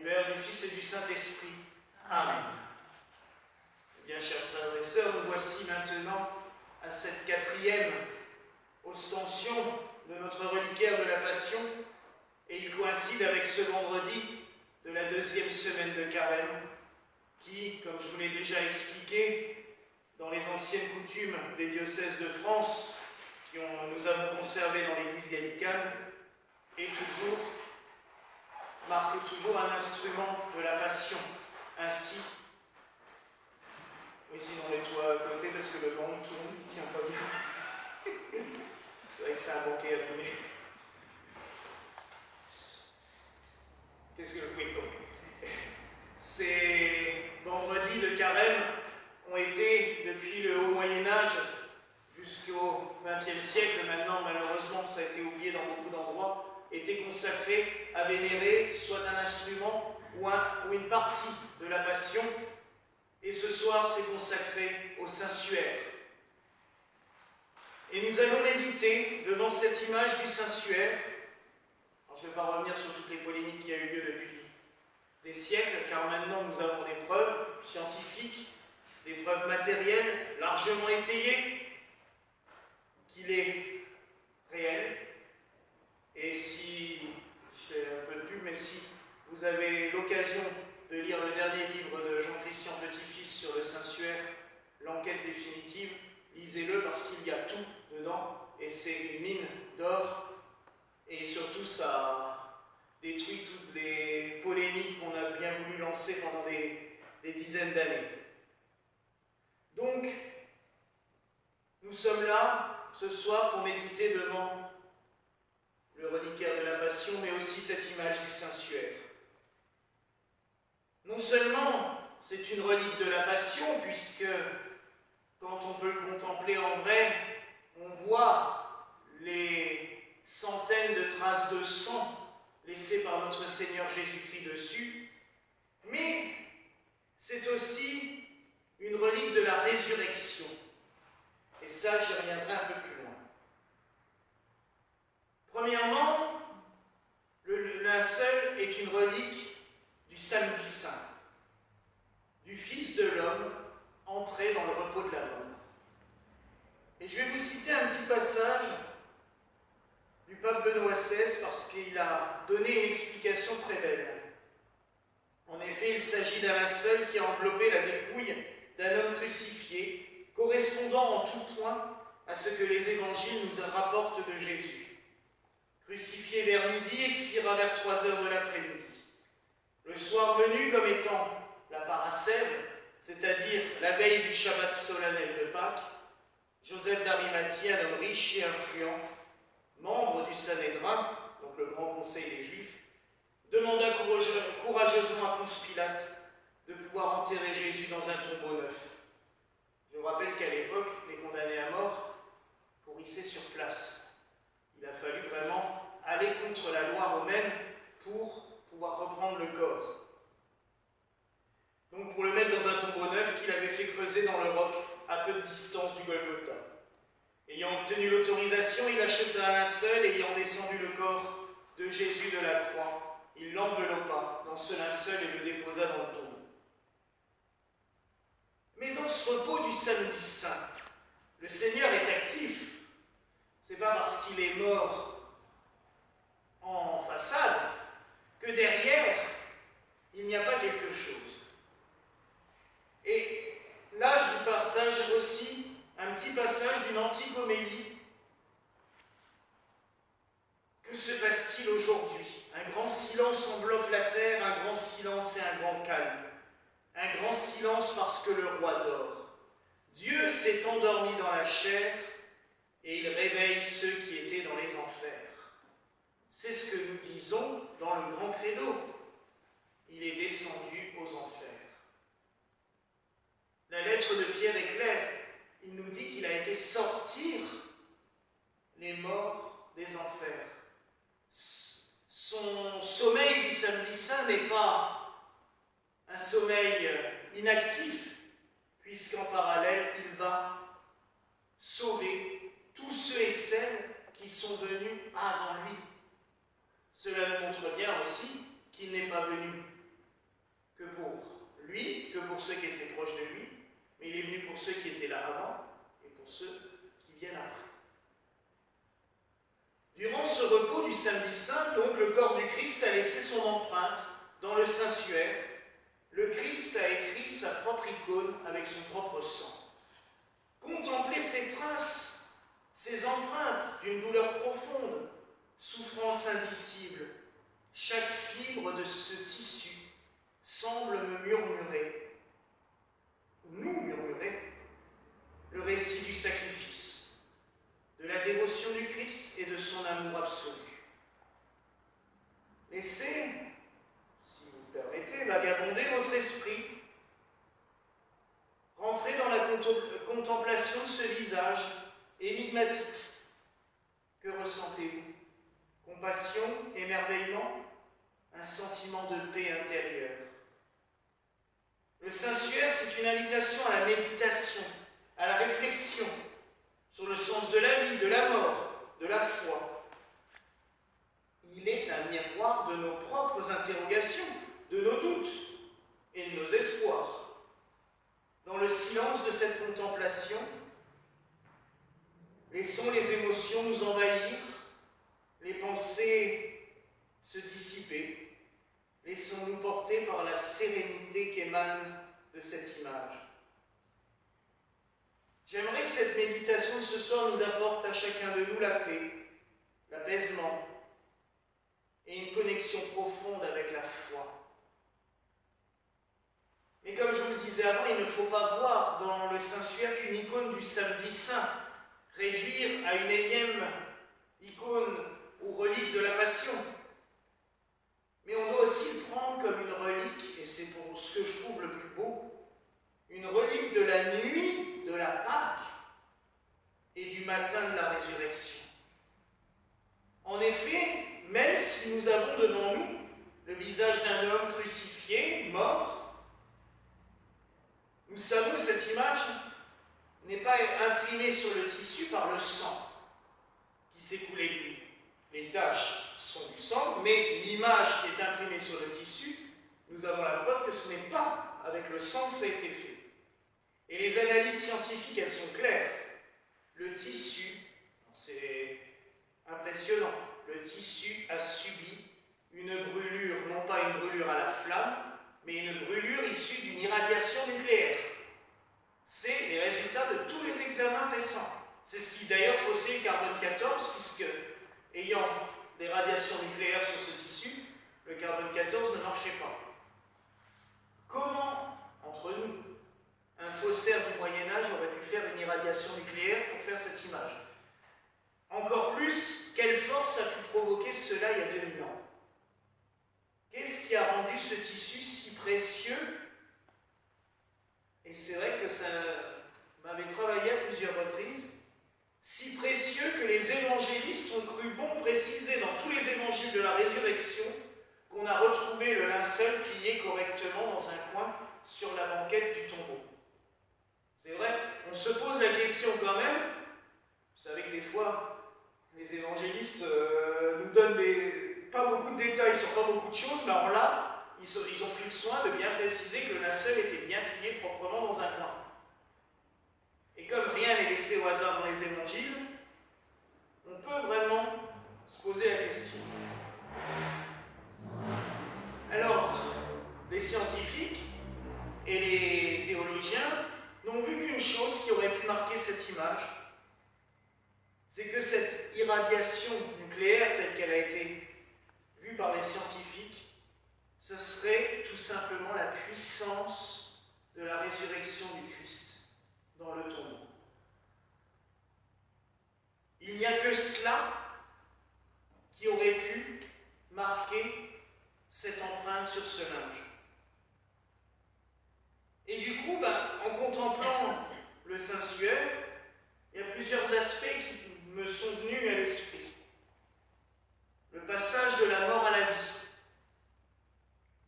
Père, du Fils et du Saint-Esprit. Amen. Eh bien, chers frères et sœurs, nous voici maintenant à cette 4e ostension de notre reliquaire de la Passion, et il coïncide avec ce vendredi de la 2e semaine de Carême, qui, comme je vous l'ai déjà expliqué, dans les anciennes coutumes des diocèses de France, nous avons conservé dans l'Église gallicane, marque toujours un instrument de la Passion. Ainsi, oui, sinon mets-toi à côté parce que le banc tourne, il ne tient pas bien. C'est vrai que c'est un banquet abîmé. Qu'est-ce que oui, donc ces vendredis de Carême ont été, depuis le haut Moyen-Âge jusqu'au XXe siècle, maintenant malheureusement ça a été oublié dans beaucoup d'endroits, étaient consacrés à vénérer soit un instrument ou une partie de la Passion. Et ce soir, c'est consacré au Saint-Suaire. Et nous allons méditer devant cette image du Saint-Suaire. Alors, je ne vais pas revenir sur toutes les polémiques qui ont eu lieu depuis des siècles, car maintenant nous avons des preuves scientifiques, des preuves matérielles largement étayées qu'il est réel. Et si, je fais un peu de pub, mais si vous avez l'occasion de lire le dernier livre de Jean-Christian Petit-Fils sur le Saint-Suaire, L'enquête définitive, lisez-le parce qu'il y a tout dedans, et c'est une mine d'or, et surtout ça détruit toutes les polémiques qu'on a bien voulu lancer pendant des dizaines d'années. Donc, nous sommes là ce soir pour méditer devant le reliquaire de la Passion, mais aussi cette image du Saint-Suaire. Non seulement c'est une relique de la Passion, puisque quand on peut le contempler en vrai, on voit les centaines de traces de sang laissées par notre Seigneur Jésus-Christ dessus, mais c'est aussi une relique de la résurrection. Et ça, j'y reviendrai un peu plus loin. Premièrement, le linceul est une relique du samedi saint, du Fils de l'homme entré dans le repos de la mort. Et je vais vous citer un petit passage du pape Benoît XVI parce qu'il a donné une explication très belle. En effet, il s'agit d'un linceul qui a enveloppé la dépouille d'un homme crucifié, correspondant en tout point à ce que les évangiles nous rapportent de Jésus. Crucifié vers midi, expira vers 3 heures de l'après-midi. Le soir venu, comme étant la parascève, c'est-à-dire la veille du Shabbat solennel de Pâques, Joseph d'Arimathie, un homme riche et influent, membre du Sanhédrin, donc le grand conseil des Juifs, demanda courageusement à Ponce Pilate de pouvoir enterrer Jésus dans un tombeau neuf. Je vous rappelle qu'à l'époque, les condamnés à mort pourrissaient sur place. Il a fallu vraiment aller contre la loi romaine pour pouvoir reprendre le corps. Donc pour le mettre dans un tombeau neuf qu'il avait fait creuser dans le roc à peu de distance du Golgotha. Ayant obtenu l'autorisation, il acheta un linceul et ayant descendu le corps de Jésus de la croix, il l'enveloppa dans ce linceul et le déposa dans le tombeau. Mais dans ce repos du samedi saint, le Seigneur est actif. Ce n'est pas parce qu'il est mort en façade que derrière, il n'y a pas quelque chose. Et là, je vous partage aussi un petit passage d'une antique homélie. Que se passe-t-il aujourd'hui? Un grand silence enveloppe la terre, un grand silence et un grand calme. Un grand silence parce que le roi dort. Dieu s'est endormi dans la chair et il réveille ceux qui étaient dans les enfers. C'est ce que nous disons dans le grand credo. Il est descendu aux enfers. La lettre de Pierre est claire. Il nous dit qu'il a été sortir les morts des enfers. Son sommeil du samedi saint n'est pas un sommeil inactif, puisqu'en parallèle, il va sauver tous ceux et celles qui sont venus avant lui. Cela nous montre bien aussi qu'il n'est pas venu que pour lui, que pour ceux qui étaient proches de lui, mais il est venu pour ceux qui étaient là avant et pour ceux qui viennent après. Durant ce repos du samedi saint, donc, le corps du Christ a laissé son empreinte dans le sanctuaire. Le Christ a écrit sa propre icône avec son propre sang. Contemplez ces traces, ces empreintes d'une douleur profonde, souffrance indicible. Chaque fibre de ce tissu semble me murmurer, nous murmurer, le récit du sacrifice, de la dévotion du Christ et de son amour absolu. Laissez, si vous permettez, vagabonder votre esprit. Rentrez dans la contemplation de ce visage énigmatique. Que ressentez-vous? Compassion, émerveillement, un sentiment de paix intérieure. Le Saint-Suaire, c'est une invitation à la méditation, à la réflexion sur le sens de la vie, de la mort, de la foi. Il est un miroir de nos propres interrogations, de nos doutes et de nos espoirs. Dans le silence de cette contemplation, laissons les émotions nous envahir, les pensées se dissiper. Laissons-nous porter par la sérénité qui émane de cette image. J'aimerais que cette méditation de ce soir nous apporte à chacun de nous la paix, l'apaisement et une connexion profonde avec la foi. Mais comme je vous le disais avant, il ne faut pas voir dans le Saint-Suaire qu'une icône du samedi saint, réduire à une énième icône ou relique de la Passion. Mais on doit aussi le prendre comme une relique, et c'est pour ce que je trouve le plus beau, une relique de la nuit de la Pâque et du matin de la résurrection. En effet, même si nous avons devant nous le visage d'un homme crucifié, mort, nous savons que cette image n'est pas imprimée sur le tissu par le sang qui s'est coulé de lui. Les taches sont du sang, mais l'image qui est imprimée sur le tissu, nous avons la preuve que ce n'est pas avec le sang que ça a été fait. Et les analyses scientifiques, elles sont claires. Le tissu, c'est impressionnant, le tissu a subi une brûlure, non pas une brûlure à la flamme, mais une brûlure issue d'une irradiation nucléaire. C'est les résultats de tous les examens récents. C'est ce qui d'ailleurs faussait le carbone 14, puisque ayant des radiations nucléaires sur ce tissu, le carbone 14 ne marchait pas. Comment, entre nous, un faussaire du Moyen-Âge aurait pu faire une irradiation nucléaire pour faire cette image? Encore plus, quelle force a pu provoquer cela il y a 2000 ans? Qu'est-ce qui a rendu ce tissu si précieux? Et c'est vrai que ça m'avait travaillé à plusieurs reprises. Si précieux que les évangélistes ont cru bon préciser dans tous les évangiles de la résurrection qu'on a retrouvé le linceul plié correctement dans un coin sur la banquette du tombeau. C'est vrai, on se pose la question quand même. Vous savez que des fois, les évangélistes nous donnent pas beaucoup de détails sur pas beaucoup de choses, mais alors là, ils ont pris le soin de bien préciser que le linceul était bien plié proprement dans un coin. Et comme rien n'est laissé au hasard dans les évangiles, on peut vraiment se poser la question. Alors, les scientifiques et les théologiens n'ont vu qu'une chose qui aurait pu marquer cette image, c'est que cette irradiation nucléaire telle qu'elle a été vue par les scientifiques, ce serait tout simplement la puissance de la résurrection du Christ dans le tombeau. Il n'y a que cela qui aurait pu marquer cette empreinte sur ce linge. Et du coup, en contemplant le Saint-Suaire, il y a plusieurs aspects qui me sont venus à l'esprit. Le passage de la mort à la vie.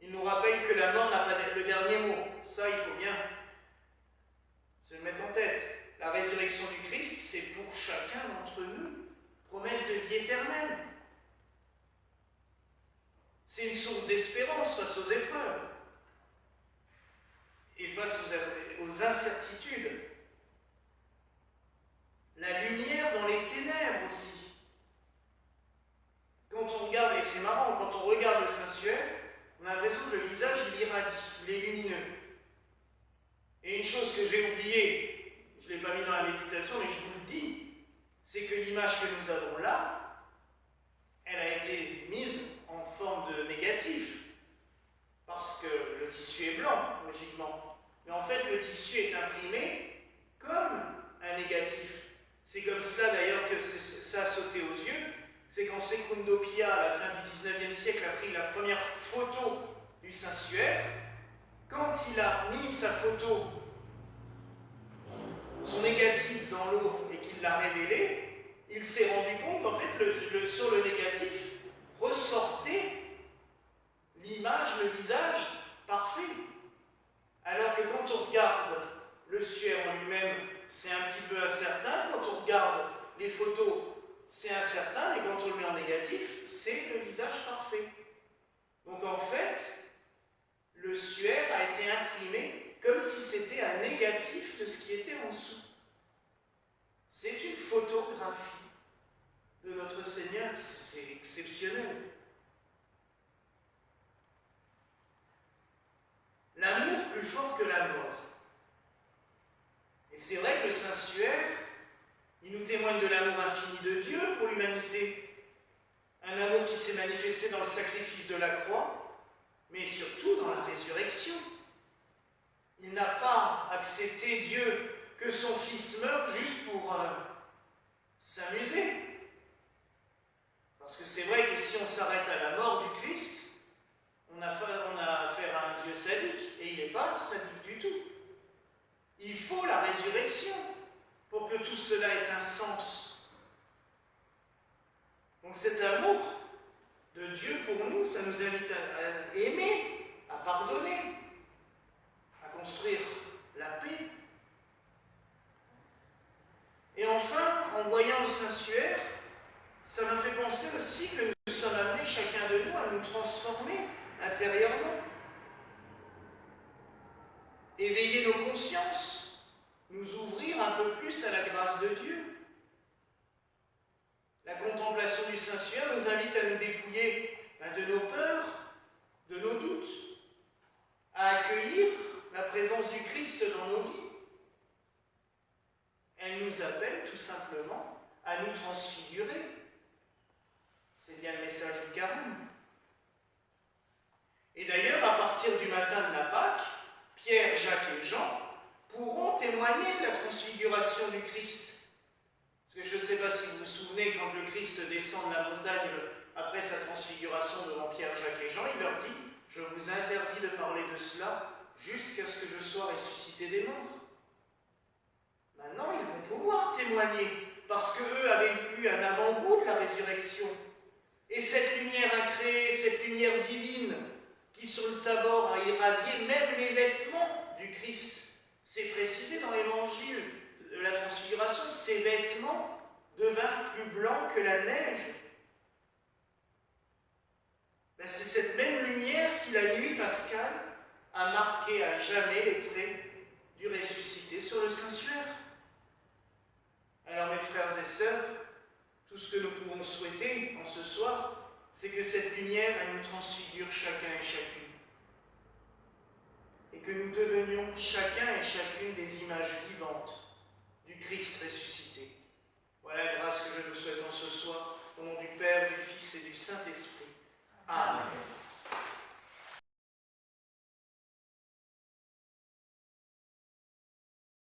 Il nous rappelle que la mort n'a pas le dernier mot. Ça, il faut bien se le mettre en tête. La résurrection du Christ, c'est pour chacun d'entre nous promesse de vie éternelle. C'est une source d'espérance face aux épreuves. et face aux incertitudes, la lumière dans les ténèbres aussi. Quand on regarde, et c'est marrant, quand on regarde le Saint-Suaire, on a l'impression que le visage, il irradie, il est lumineux. Et une chose que j'ai oubliée, je ne l'ai pas mis dans la méditation, mais je vous le dis, c'est que l'image que nous avons là, elle a été mise en forme de négatif, parce que le tissu est blanc, logiquement. Mais en fait, le tissu est imprimé comme un négatif. C'est comme cela d'ailleurs que ça a sauté aux yeux. C'est quand Secundo Pia, à la fin du XIXe siècle, a pris la première photo du Saint-Suaire. Quand il a mis sa photo, son négatif dans l'eau et qu'il l'a révélé, il s'est rendu compte qu'en fait, sur le négatif, ressortait l'image, le visage parfait. Alors que quand on regarde le Suaire en lui-même, c'est un petit peu incertain. Quand on regarde les photos, c'est incertain. Et quand on le met en négatif, c'est le visage parfait. Donc en fait, le Suaire a été imprimé comme si c'était un négatif de ce qui était en dessous. C'est une photographie de notre Seigneur. C'est exceptionnel. L'amour plus fort que la mort. Et c'est vrai que le Saint-Suaire, il nous témoigne de l'amour infini de Dieu pour l'humanité. Un amour qui s'est manifesté dans le sacrifice de la croix, mais surtout dans la résurrection. Il n'a pas accepté Dieu que son Fils meure juste pour s'amuser. Parce que c'est vrai que si on s'arrête à la mort du Christ, on a affaire à un Dieu sadique, et il n'est pas sadique du tout. Il faut la résurrection pour que tout cela ait un sens. Donc cet amour de Dieu pour nous, ça nous invite à aimer, à pardonner, à construire la paix. Et enfin, en voyant le Saint-Suaire, ça m'a fait penser aussi que nous sommes amenés, chacun de nous, à nous transformer intérieurement. Éveiller nos consciences, nous ouvrir un peu plus à la grâce de Dieu. La contemplation du Saint-Suaire nous invite à nous dépouiller de nos peurs, de nos doutes, à accueillir la présence du Christ dans nos vies. Elle nous appelle tout simplement à nous transfigurer. C'est bien le message du Carême. Et d'ailleurs, à partir du matin de la Pâque, Pierre, Jacques et Jean pourront témoigner de la transfiguration du Christ. Parce que je ne sais pas si vous vous souvenez, quand le Christ descend de la montagne après sa transfiguration devant Pierre, Jacques et Jean, il leur dit « Je vous interdis de parler de cela jusqu'à ce que je sois ressuscité des morts. » Maintenant, ils vont pouvoir témoigner, parce qu'eux avaient vu un avant-goût de la résurrection. Et cette lumière incréée, cette lumière divine, qui sur le Tabor a irradié même les vêtements du Christ. C'est précisé dans l'évangile de la transfiguration, ces vêtements devinrent plus blancs que la neige. Ben, c'est cette même lumière qui, la nuit pascale, a marqué à jamais les traits du ressuscité sur le Saint-Suaire. Alors mes frères et sœurs, tout ce que nous pouvons souhaiter en ce soir, c'est que cette lumière, elle nous transfigure chacun et chacune. Et que nous devenions chacun et chacune des images vivantes du Christ ressuscité. Voilà la grâce que je nous souhaite en ce soir, au nom du Père, du Fils et du Saint-Esprit. Amen.